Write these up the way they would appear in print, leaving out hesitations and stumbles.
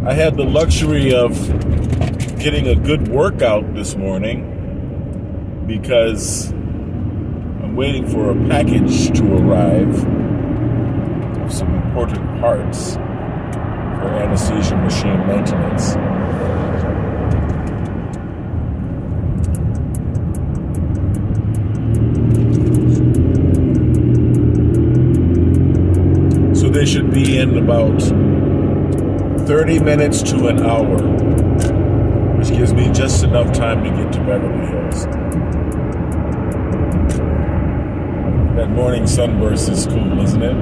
I had the luxury of getting a good workout this morning because I'm waiting for a package to arrive of some important parts for anesthesia machine maintenance. So they should be in about 30 minutes to an hour, which gives me just enough time to get to Beverly Hills. That morning sunburst is cool, isn't it?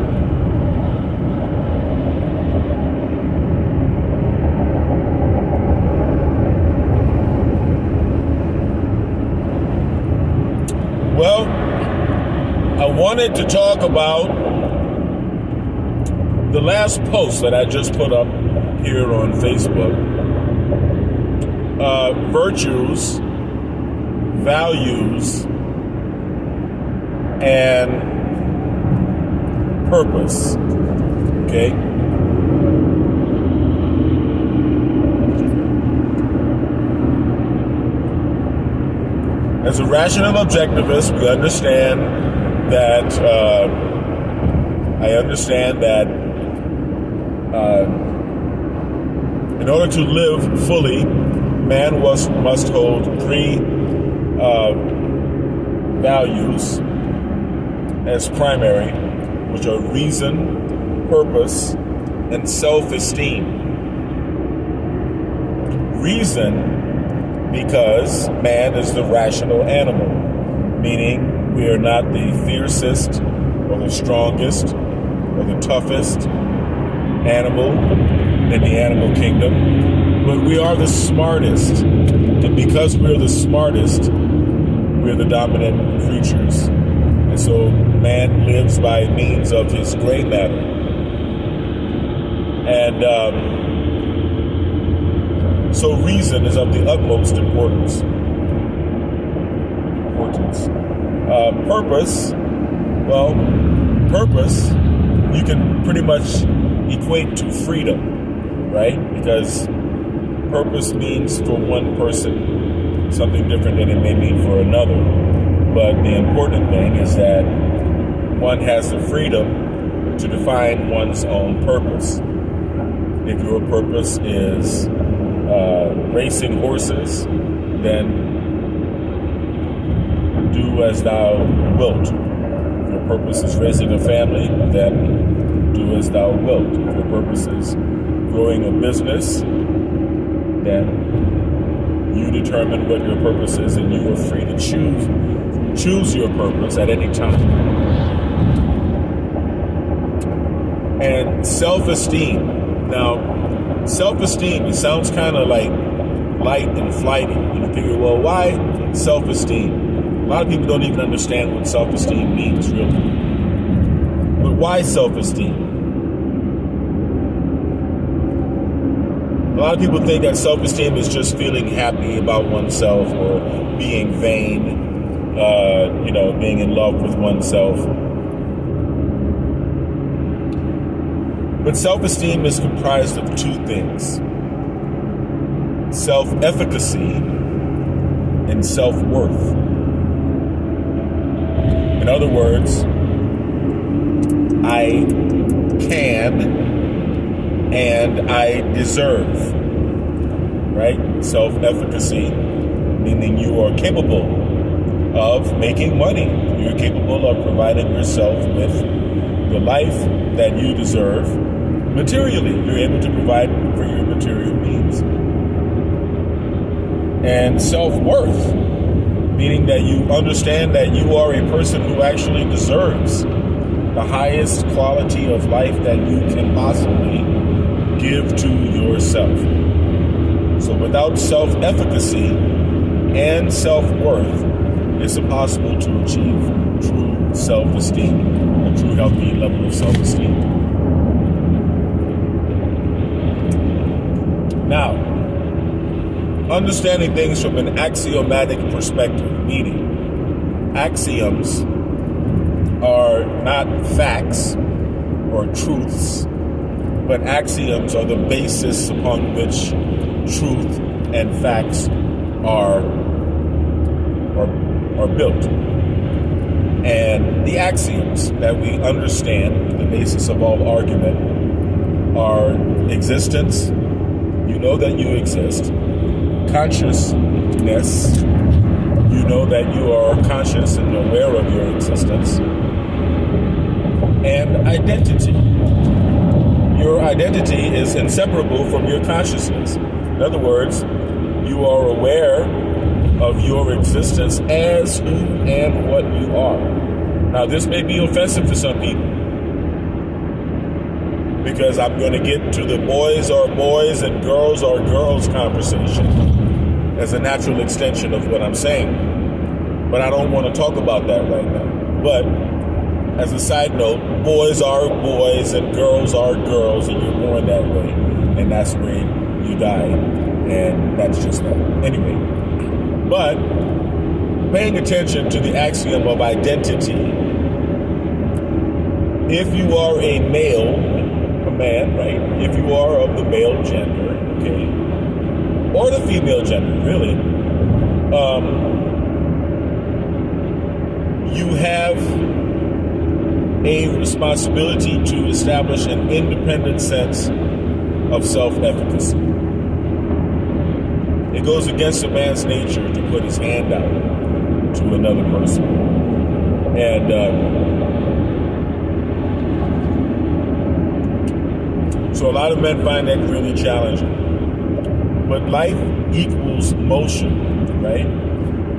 Well, I wanted to talk about the last post that I just put up here on Facebook. Virtues, values, and purpose. Okay? As a rational objectivist, we understand that in order to live fully, man must hold three values as primary, which are reason, purpose, and self-esteem. Reason, because man is the rational animal, meaning we are not the fiercest or the strongest or the toughest animal in the animal kingdom, but we are the smartest. And because we're the smartest, we're the dominant creatures. And so man lives by means of his gray matter. And so reason is of the utmost importance. Purpose, well, purpose you can pretty much equate to freedom, right? Because purpose means for one person something different than it may mean for another. But the important thing is that one has the freedom to define one's own purpose. If your purpose is racing horses, then do as thou wilt. If your purpose is raising a family, then do as thou wilt. If your purpose is growing a business, then you determine what your purpose is, and you are free to choose your purpose at any time. And self-esteem. Now, self-esteem, it sounds kind of like light and flighty. You figure, well, why self-esteem? A lot of people don't even understand what self-esteem means, really. But why self-esteem? A lot of people think that self-esteem is just feeling happy about oneself or being vain, being in love with oneself. But self-esteem is comprised of two things: self-efficacy and self-worth. In other words, I can and I deserve, right? Self-efficacy, meaning you are capable of making money. You're capable of providing yourself with the life that you deserve materially. You're able to provide for your material needs. And self-worth, meaning that you understand that you are a person who actually deserves the highest quality of life that you can possibly give to yourself. So without self-efficacy and self-worth, it's impossible to achieve true self-esteem, a true healthy level of self-esteem. Now, understanding things from an axiomatic perspective, meaning axioms are not facts or truths, but axioms are the basis upon which truth and facts are built. And the axioms that we understand, the basis of all argument, are existence. You know that you exist. Consciousness. You know that you are conscious and aware of your existence. And identity. Your identity is inseparable from your consciousness. In other words, you are aware of your existence as who and what you are. Now, this may be offensive to some people, because I'm going to get to the boys are boys and girls are girls conversation as a natural extension of what I'm saying. But I don't want to talk about that right now. But as a side note, boys are boys and girls are girls, and you're born that way. And that's where you die. And that's just that. Anyway, but paying attention to the axiom of identity, if you are a male, a man, right? If you are of the male gender, okay, or the female gender, really, you have a responsibility to establish an independent sense of self-efficacy. It goes against a man's nature to put his hand out to another person. And so a lot of men find that really challenging. But life equals motion, right?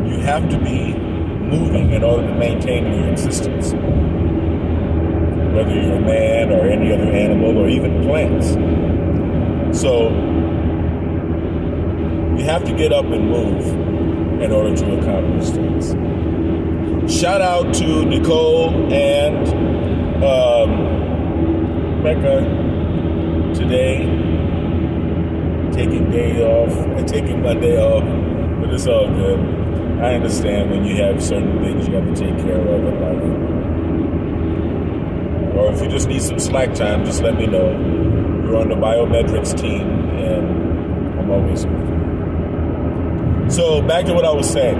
You have to be moving in order to maintain your existence. Whether you're a man or any other animal or even plants. So you have to get up and move in order to accomplish things. Shout out to Nicole and Mecca today, taking my day off, but it's all good. I understand when you have certain things you have to take care of in life. Or if you just need some slack time, just let me know. You're on the biometrics team, and I'm always with you. So back to what I was saying.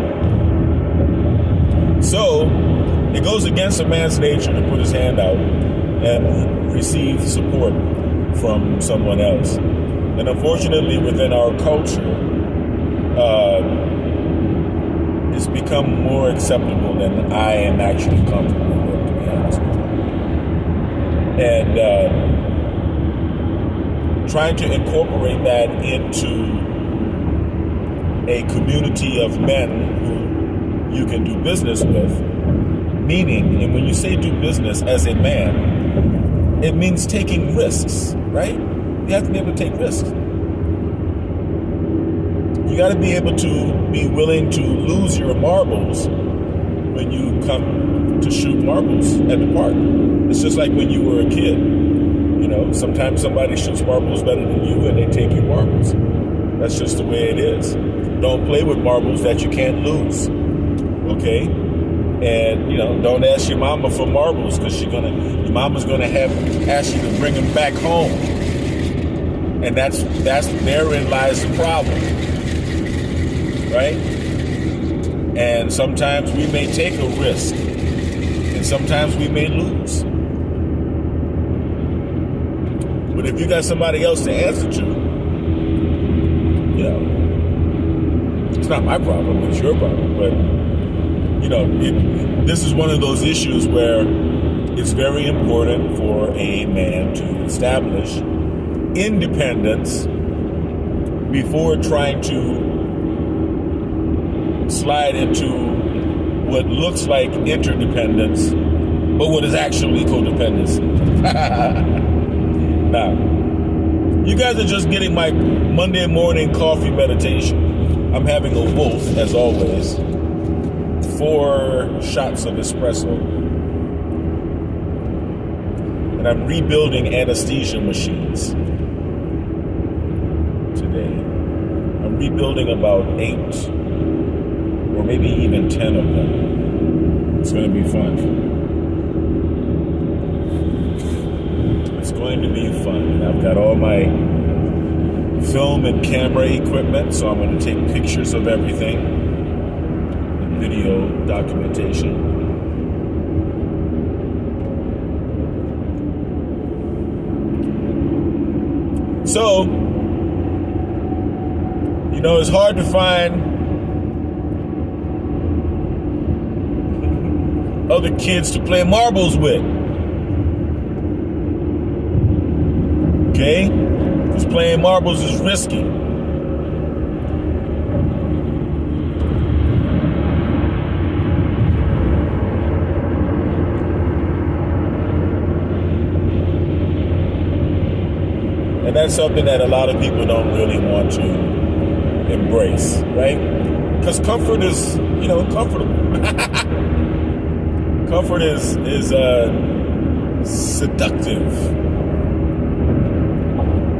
So it goes against a man's nature to put his hand out and receive support from someone else. And unfortunately, within our culture, it's become more acceptable than I am actually comfortable with, to be honest with you. And trying to incorporate that into a community of men who you can do business with, meaning, and when you say do business as a man, it means taking risks, right? You have to be able to take risks. You got to be able to be willing to lose your marbles when you come to shoot marbles at the park. It's just like when you were a kid. You know, sometimes somebody shoots marbles better than you and they take your marbles. That's just the way it is. Don't play with marbles that you can't lose. Okay? And, you know, don't ask your mama for marbles, because your mama's gonna ask you to bring them back home. And that's therein lies the problem. Right? And sometimes we may take a risk, and sometimes we may lose. But if you got somebody else to answer to, you know, it's not my problem, it's your problem. But, you know, this is one of those issues where it's very important for a man to establish independence before trying to slide into what looks like interdependence, but what is actually codependency. Now, you guys are just getting my Monday morning coffee meditation. I'm having a Wolf, as always, 4 shots of espresso. And I'm rebuilding anesthesia machines today. I'm rebuilding about 8 or maybe even 10 of them. It's going to be fun. It's going to be fun. And I've got all my film and camera equipment, so I'm going to take pictures of everything and video documentation. So, you know, it's hard to find other kids to play marbles with. Okay? Because playing marbles is risky. And that's something that a lot of people don't really want to embrace, right? Because comfort is, you know, comfortable. Comfort is seductive.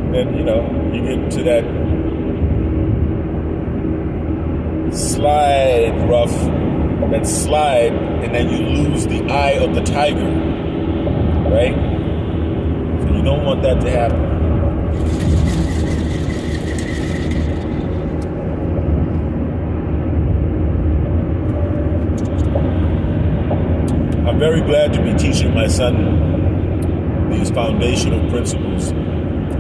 And, you know, you get into that slide, and then you lose the eye of the tiger, right? So you don't want that to happen. I'm very glad to be teaching my son these foundational principles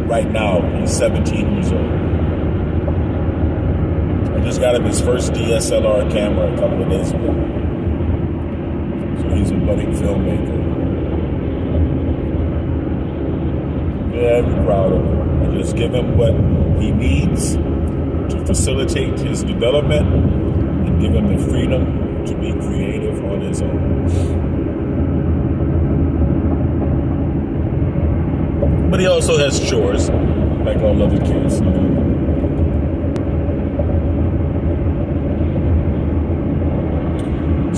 right now. He's 17 years old. I just got him his first DSLR camera a couple of days ago. So he's a budding filmmaker. Very proud of him. I just give him what he needs to facilitate his development and give him the freedom to be creative on his own. But he also has chores, like all other kids.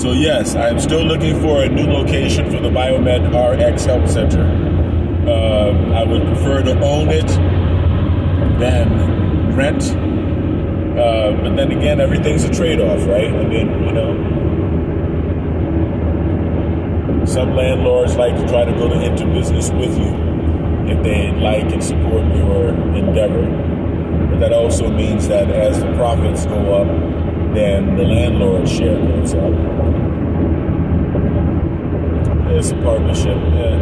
So yes, I'm still looking for a new location for the Biomed RX Health Center. I would prefer to own it than rent. But then again, everything's a trade-off, right? I mean, you know, some landlords like to try to go into business with you if they like and support your endeavor. But that also means that as the profits go up, then the landlord's share goes up. It's a partnership. Yeah.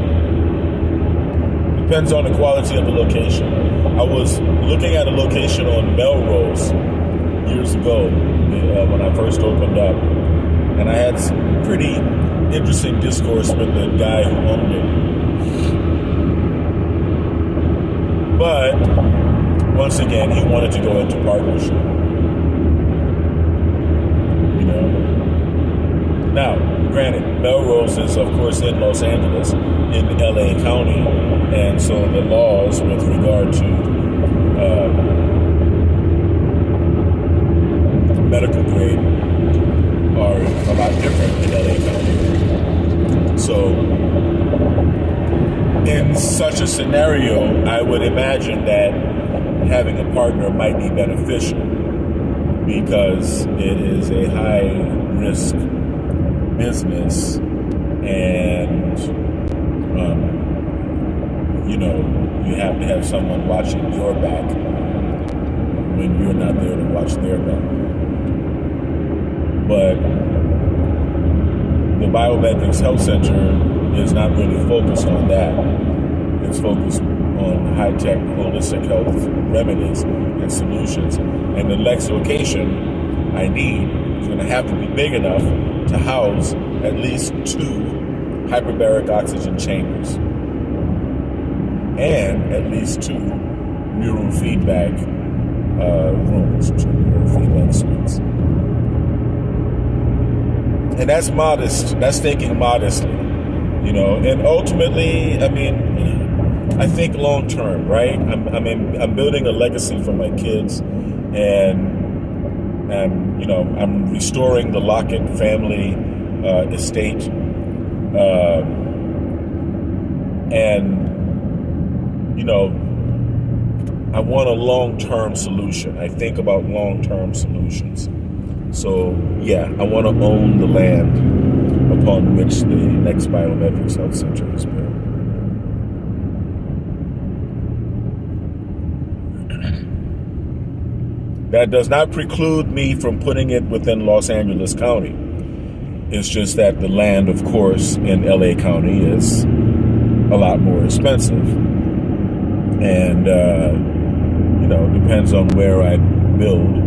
Depends on the quality of the location. I was looking at a location on Melrose years ago when I first opened up, and I had some pretty interesting discourse with the guy who owned it. But once again, he wanted to go into partnership. You know. Now, granted, Melrose is of course in Los Angeles, in LA County, and so the laws with regard to medical grade are a lot different in LA County. So in such a scenario, I would imagine that having a partner might be beneficial because it is a high risk business, and you know, you have to have someone watching your back when you're not there to watch their back. But the Biometrics Health Center is not really focused on that. It's focused on high-tech, holistic health remedies and solutions. And the next location I need is going to have to be big enough to house at least 2 hyperbaric oxygen chambers and at least 2 neurofeedback rooms, 2 neurofeedback suites. And that's modest. That's thinking modestly, you know. And ultimately, I mean, I think long term, right? I'm building a legacy for my kids, and you know, I'm restoring the Lockett family estate, and you know, I want a long-term solution. I think about long-term solutions. So, yeah, I want to own the land upon which the next Biometrics Health Center is built. That does not preclude me from putting it within Los Angeles County. It's just that the land, of course, in LA County is a lot more expensive. And, depends on where I build,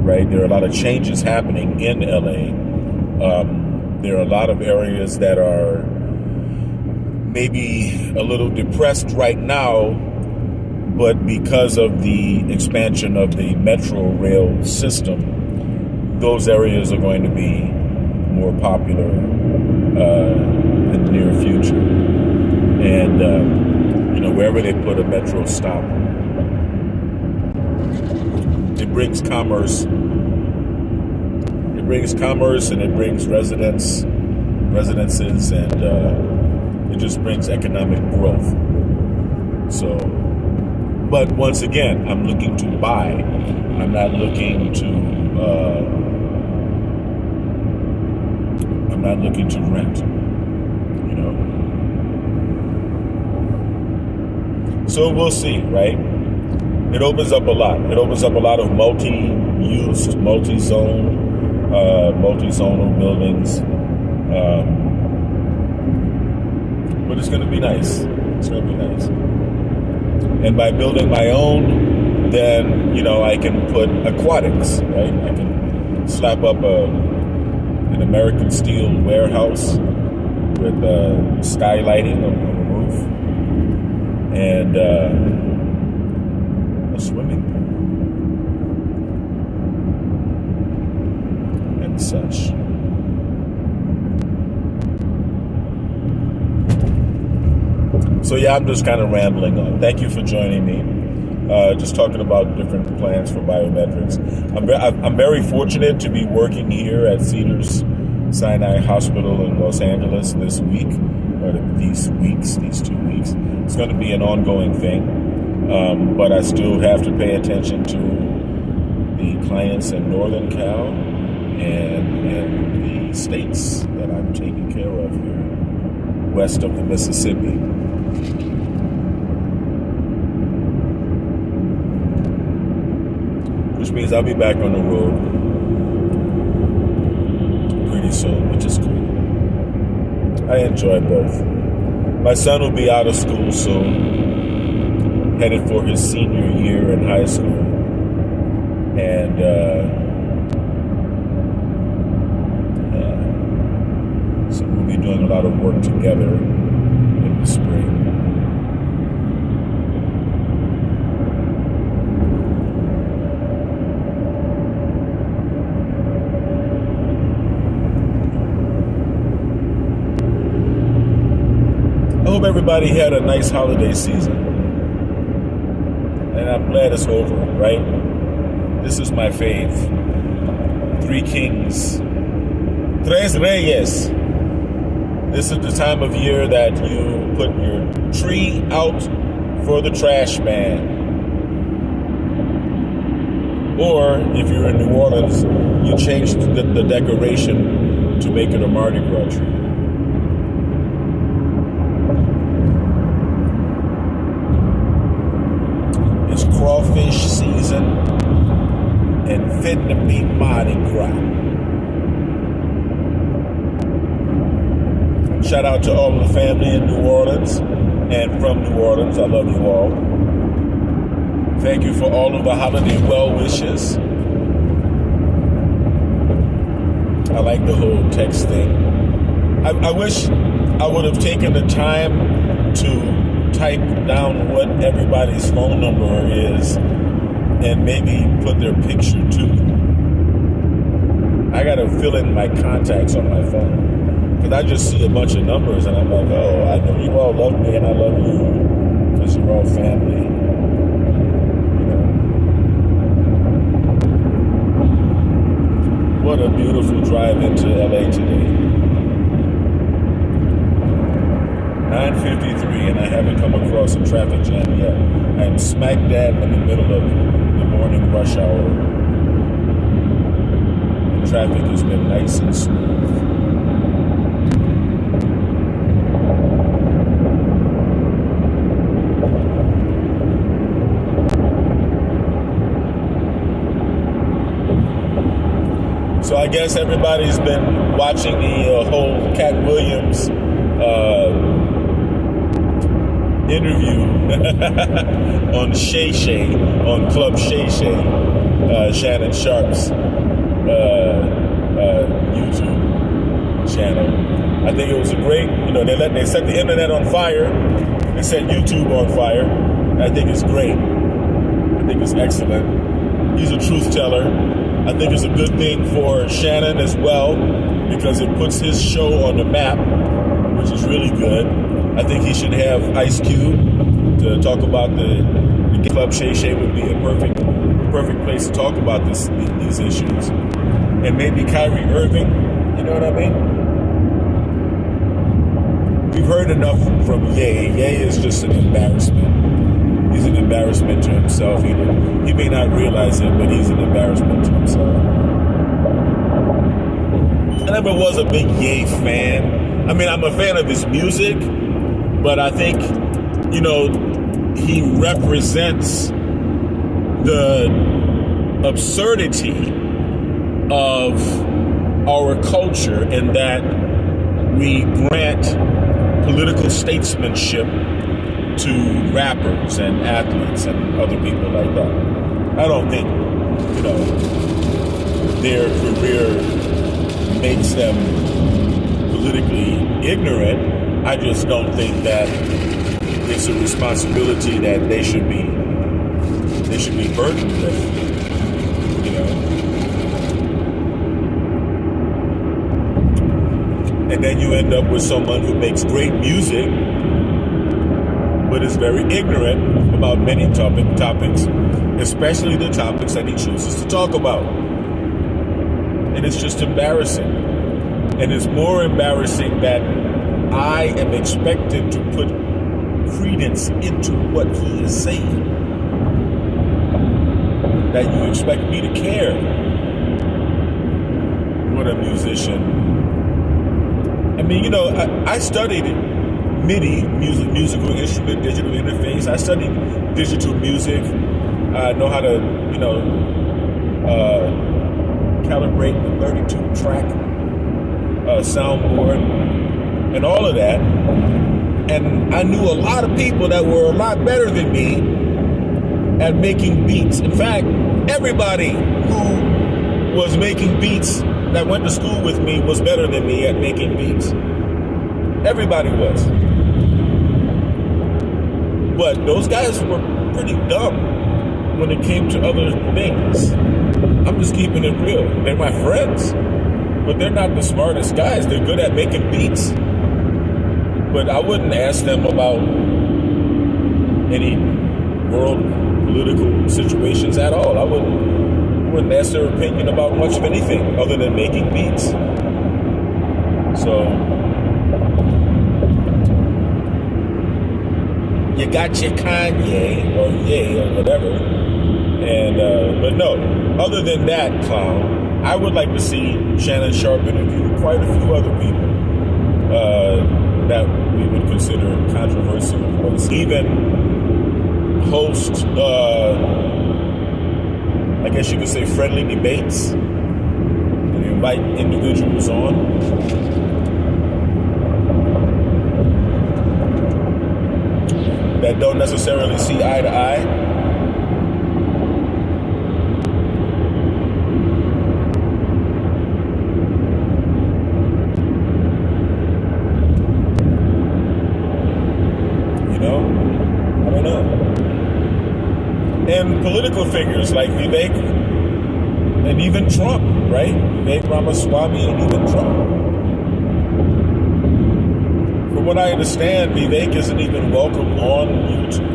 right? There are a lot of changes happening in LA. There are a lot of areas that are maybe a little depressed right now, but because of the expansion of the metro rail system, those areas are going to be more popular in the near future. And, wherever they put a metro stop, it brings commerce. It brings commerce and it brings residences, and it just brings economic growth. So, but once again, I'm looking to buy. I'm not looking to. I'm not looking to rent. So we'll see, right? It opens up a lot. It opens up a lot of multi-use, multi-zonal buildings. But it's going to be nice. It's going to be nice. And by building my own, then, I can put aquatics, right? I can slap up an American steel warehouse with skylighting on the roof and a swimming pool and such. So yeah, I'm just kind of rambling on. Thank you for joining me. Just talking about different plans for biometrics. I'm very fortunate to be working here at Cedars-Sinai Hospital in Los Angeles this week, or these 2 weeks. It's going to be an ongoing thing, but I still have to pay attention to the clients in Northern Cal and the states that I'm taking care of here west of the Mississippi. Which means I'll be back on the road pretty soon, which is cool. I enjoy both. My son will be out of school soon, headed for his senior year in high school. And so we'll be doing a lot of work together in the spring. I hope everybody had a nice holiday season. And I'm glad it's over, right? This is my fave. Three Kings. Tres Reyes. This is the time of year that you put your tree out for the trash man. Or if you're in New Orleans, you change the decoration to make it a Mardi Gras tree. It's crawfish season and fitting to be Mardi Gras. Shout out to all of the family in New Orleans and from New Orleans. I love you all. Thank you for all of the holiday well wishes. I like the whole text thing. I wish I would have taken the time to type down what everybody's phone number is and maybe put their picture too. I gotta fill in my contacts on my phone because I just see a bunch of numbers and I'm like, oh, I know you all love me and I love you because you're all family. What a beautiful drive into LA today. 9:53 and I haven't come across a traffic jam yet. I am smack dab in the middle of the morning rush hour. The traffic has been nice and smooth. So I guess everybody's been watching the whole Cat Williams interview on Shay Shay, on Club Shay Shay, Shannon Sharp's YouTube channel. I think it was a great, they set the internet on fire. They set YouTube on fire. I think it's great. I think it's excellent. He's a truth teller. I think it's a good thing for Shannon as well because it puts his show on the map, which is really good. I think he should have Ice Cube to talk about the Club Shay Shay would be a perfect place to talk about these issues. And maybe Kyrie Irving, you know what I mean? We've heard enough from Ye. Ye is just an embarrassment. He's an embarrassment to himself. He may not realize it, but he's an embarrassment to himself. I never was a big Ye fan. I mean, I'm a fan of his music, but I think, he represents the absurdity of our culture in that we grant political statesmanship to rappers and athletes and other people like that. I don't think, their career makes them politically ignorant. I just don't think that it's a responsibility that they should be burdened with, And then you end up with someone who makes great music, but is very ignorant about many topics, especially the topics that he chooses to talk about. And it's just embarrassing. And it's more embarrassing that I am expected to put credence into what he is saying. That you expect me to care. What a musician. I mean, I studied MIDI, musical instrument, digital interface. I studied digital music. I know how to, calibrate the 32-track soundboard and all of that. And I knew a lot of people that were a lot better than me at making beats. In fact, everybody who was making beats that went to school with me was better than me at making beats. Everybody was. But those guys were pretty dumb when it came to other things. I'm just keeping it real. They're my friends, but they're not the smartest guys. They're good at making beats. But I wouldn't ask them about any world political situations at all. I wouldn't ask their opinion about much of anything other than making beats. So you got your Kanye or Ye or whatever, and but no. Other than that clown, I would like to see Shannon Sharp interview quite a few other people that we would consider controversial. Even host, I guess you could say, friendly debates and invite individuals on. That don't necessarily see eye to eye. I don't know. And political figures like Vivek and even Trump, right? Vivek Ramaswamy and even Trump. From what I understand, Vivek isn't even welcome on YouTube.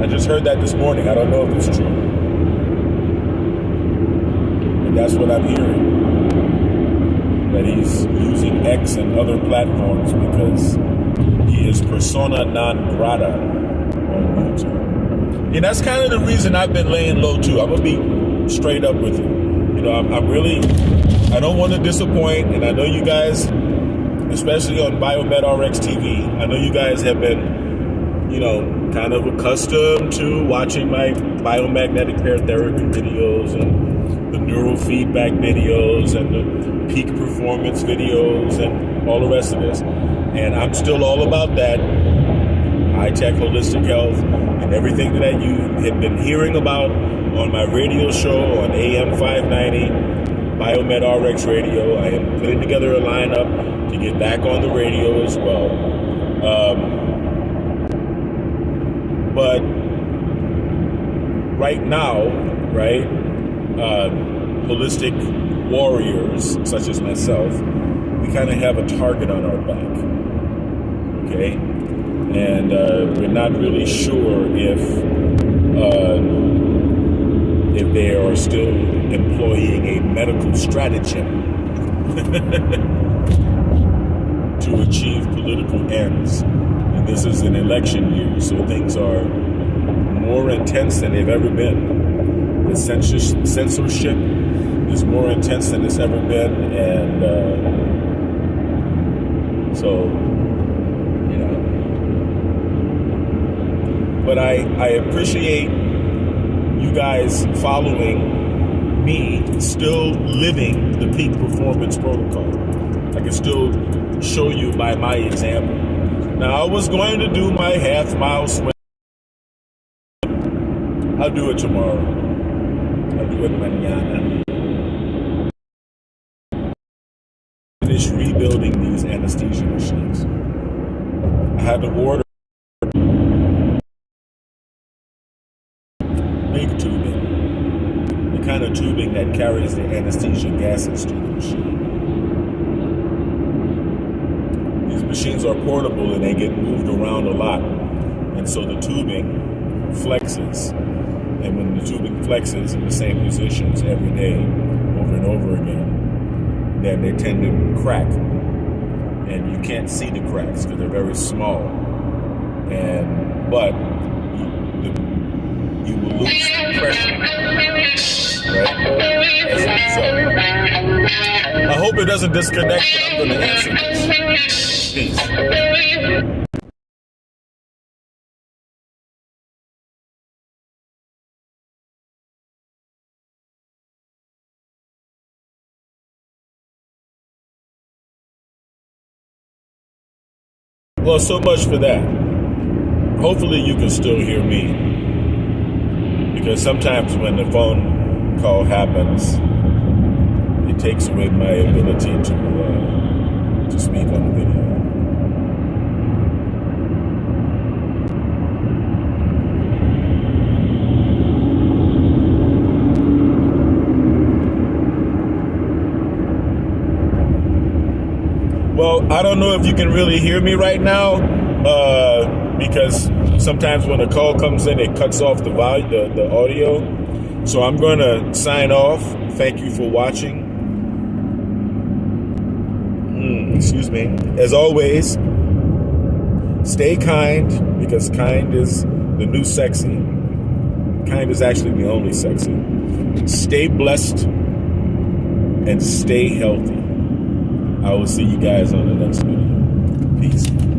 I just heard that this morning. I don't know if it's true. But that's what I'm hearing. That he's using X and other platforms because he is persona non grata on YouTube. And that's kind of the reason I've been laying low too. I'm going to be straight up with you. I don't want to disappoint, and I know you guys, especially on Biomed RX TV, I know you guys have been, kind of accustomed to watching my biomagnetic hair therapy videos and the neurofeedback videos and the peak performance videos and all the rest of this. And I'm still all about that. High-tech holistic health and everything that you have been hearing about on my radio show on AM 590, Biomed RX Radio. I am putting together a lineup to get back on the radio as well. But right now, right, holistic warriors such as myself, we kind of have a target on our back, okay? And we're not really sure if they are still employing a medical stratagem to achieve political ends. And this is an election year, so things are more intense than they've ever been. The censorship is more intense than it's ever been, and so, you know. But I appreciate you guys following me, still living the peak performance protocol. I can still show you by my example. Now, I was going to do my half-mile swim. I'll do it tomorrow. I'll do it mañana. Finish rebuilding these anesthesia machines. I had to order big tubing, the kind of tubing that carries the anesthesia gases to the machine. These machines are portable and they get moved around a lot, and so the tubing flexes. And when the tubing flexes in the same positions every day, over and over again, then they tend to crack. And you can't see the cracks because they're very small. But you will lose pressure, right? As a result. I hope it doesn't disconnect, but I'm going to answer this. Peace. Well, so much for that. Hopefully you can still hear me. Because sometimes when the phone call happens, it takes away my ability to speak on the video. Well, I don't know if you can really hear me right now, because sometimes when a call comes in, it cuts off the audio. So I'm going to sign off. Thank you for watching. Excuse me. As always, stay kind, because kind is the new sexy. Kind is actually the only sexy. Stay blessed and stay healthy. I will see you guys on the next video. Peace.